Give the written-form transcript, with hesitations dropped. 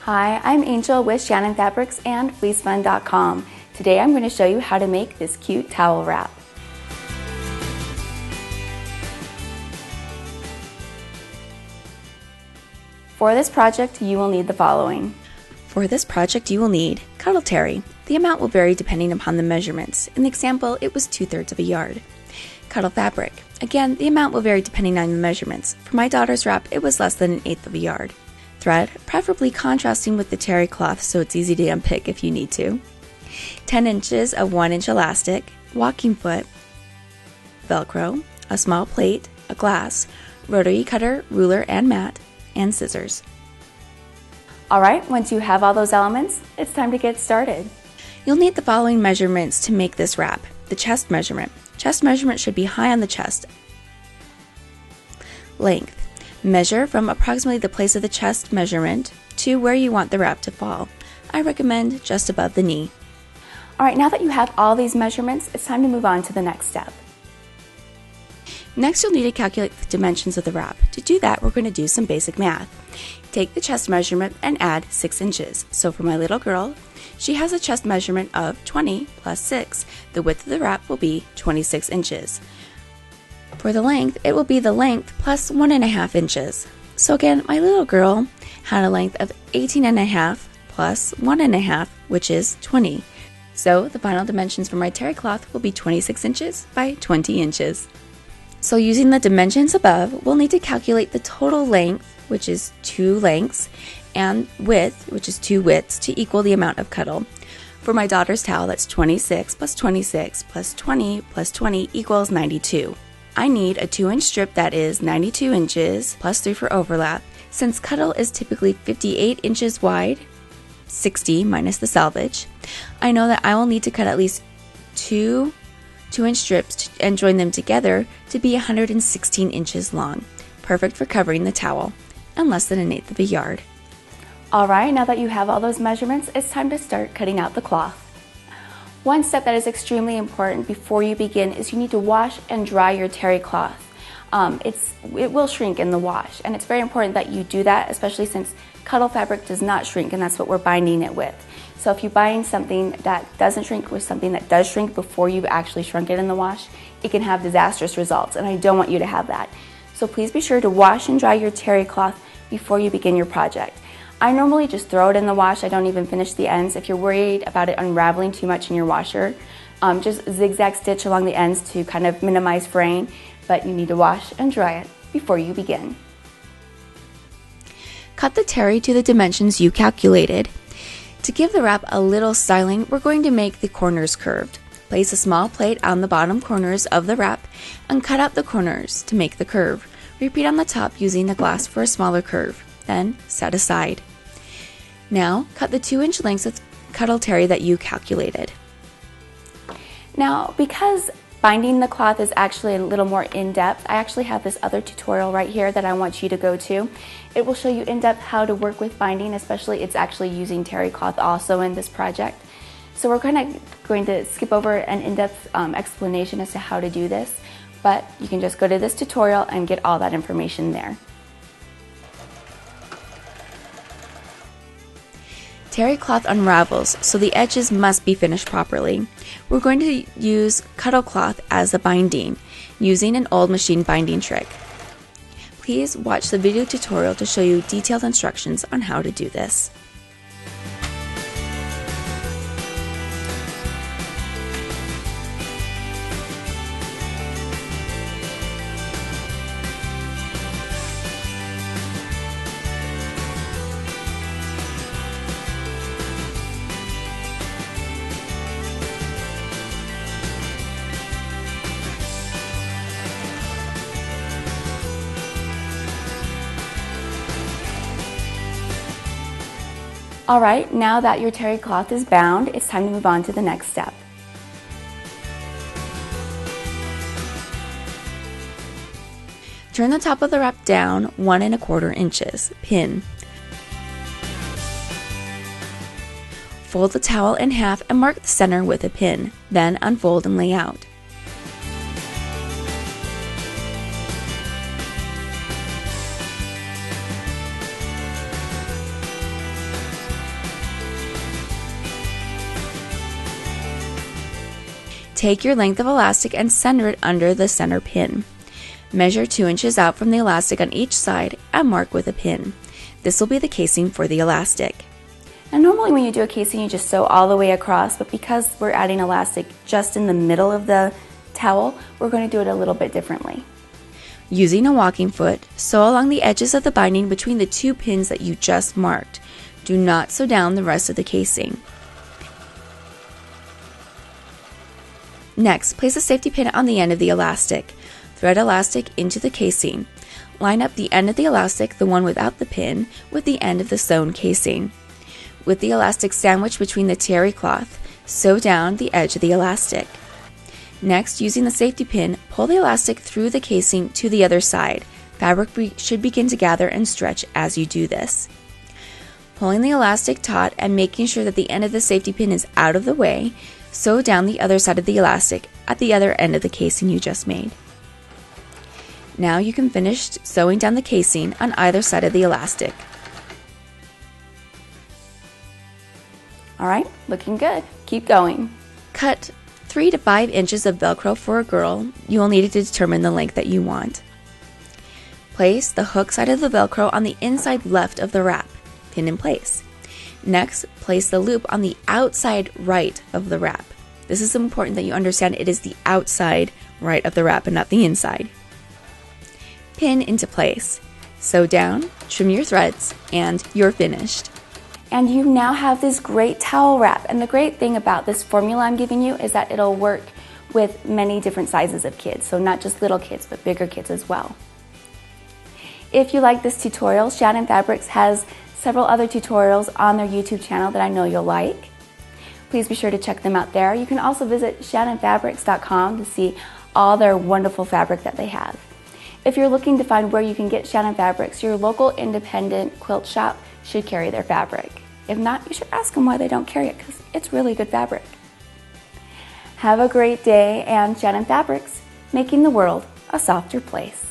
Hi, I'm Angel with Shannon Fabrics and FleeceFun.com. Today I'm going to show you how to make this cute towel wrap. For this project, you will need the following. For this project, you will need Cuddle Terry. The amount will vary depending upon the measurements. In the example, it was 2/3 of a yard. Cuddle fabric. Again, the amount will vary depending on the measurements. For my daughter's wrap, it was less than 1/8 of a yard. Thread, preferably contrasting with the terry cloth so it's easy to unpick if you need to. 10 inches of 1-inch elastic, walking foot, Velcro, a small plate, a glass, rotary cutter, ruler and mat, and scissors. Alright, once you have all those elements, it's time to get started. You'll need the following measurements to make this wrap. The chest measurement. Chest measurement should be high on the chest. Length. Measure from approximately the place of the chest measurement to where you want the wrap to fall. I recommend just above the knee. Alright, now that you have all these measurements, it's time to move on to the next step. Next, you'll need to calculate the dimensions of the wrap. To do that, we're going to do some basic math. Take the chest measurement and add 6 inches. So for my little girl, she has a chest measurement of 20 plus 6. The width of the wrap will be 26 inches. For the length, it will be the length plus 1.5 inches. So again, my little girl had a length of 18.5 plus 1.5, which is 20. So the final dimensions for my terry cloth will be 26 inches by 20 inches. So using the dimensions above, we'll need to calculate the total length, which is 2 lengths, and width, which is 2 widths, to equal the amount of cuddle. For my daughter's towel, that's 26 plus 26 plus 20 plus 20 equals 92. I need a 2-inch strip that is 92 inches plus 3 for overlap. Since cuddle is typically 58 inches wide, 60 minus the selvage, I know that I will need to cut at least 2-inch strips and join them together to be 116 inches long. Perfect for covering the towel, and less than 1/8 of a yard. Alright, now that you have all those measurements, it's time to start cutting out the cloth. One step that is extremely important before you begin is you need to wash and dry your terry cloth. It will shrink in the wash, and it's very important that you do that, especially since cuddle fabric does not shrink, and that's what we're binding it with. So if you bind something that doesn't shrink with something that does shrink before you've actually shrunk it in the wash, it can have disastrous results, and I don't want you to have that. So please be sure to wash and dry your terry cloth before you begin your project. I normally just throw it in the wash. I don't even finish the ends. If you're worried about it unraveling too much in your washer, just zigzag stitch along the ends to kind of minimize fraying, but you need to wash and dry it before you begin. Cut the terry to the dimensions you calculated. To give the wrap a little styling, we're going to make the corners curved. Place a small plate on the bottom corners of the wrap and cut out the corners to make the curve. Repeat on the top using the glass for a smaller curve, then set aside. Now, cut the 2-inch lengths of cuddle terry that you calculated. Now, because binding the cloth is actually a little more in-depth, I actually have this other tutorial right here that I want you to go to. It will show you in-depth how to work with binding, especially it's actually using terry cloth also in this project. So we're going to skip over an in-depth explanation as to how to do this, but you can just go to this tutorial and get all that information there. Terry cloth unravels, so the edges must be finished properly. We're going to use cuddle cloth as the binding, using an old machine binding trick. Please watch the video tutorial to show you detailed instructions on how to do this. Alright, now that your terry cloth is bound, it's time to move on to the next step. Turn the top of the wrap down 1¼ inches. Pin. Fold the towel in half and mark the center with a pin. Then unfold and lay out. Take your length of elastic and center it under the center pin. Measure 2 inches out from the elastic on each side and mark with a pin. This will be the casing for the elastic. And normally when you do a casing, you just sew all the way across, but because we're adding elastic just in the middle of the towel, we're going to do it a little bit differently. Using a walking foot, sew along the edges of the binding between the 2 pins that you just marked. Do not sew down the rest of the casing. Next, place a safety pin on the end of the elastic. Thread elastic into the casing. Line up the end of the elastic, the one without the pin, with the end of the sewn casing. With the elastic sandwiched between the terry cloth, sew down the edge of the elastic. Next, using the safety pin, pull the elastic through the casing to the other side. Fabric should begin to gather and stretch as you do this. Pulling the elastic taut and making sure that the end of the safety pin is out of the way, sew down the other side of the elastic at the other end of the casing you just made. Now you can finish sewing down the casing on either side of the elastic. All right, looking good. Keep going. Cut 3 to 5 inches of Velcro for a girl. You will need it to determine the length that you want. Place the hook side of the Velcro on the inside left of the wrap. Pin in place. Next, place the loop on the outside right of the wrap. This is important that you understand it is the outside right of the wrap and not the inside. Pin into place. Sew down, trim your threads, and you're finished. And you now have this great towel wrap. And the great thing about this formula I'm giving you is that it'll work with many different sizes of kids. So not just little kids, but bigger kids as well. If you like this tutorial, Shannon Fabrics has several other tutorials on their YouTube channel that I know you'll like. Please be sure to check them out there. You can also visit shannonfabrics.com to see all their wonderful fabric that they have. If you're looking to find where you can get Shannon Fabrics, your local independent quilt shop should carry their fabric. If not, you should ask them why they don't carry it, because it's really good fabric. Have a great day, and Shannon Fabrics, making the world a softer place.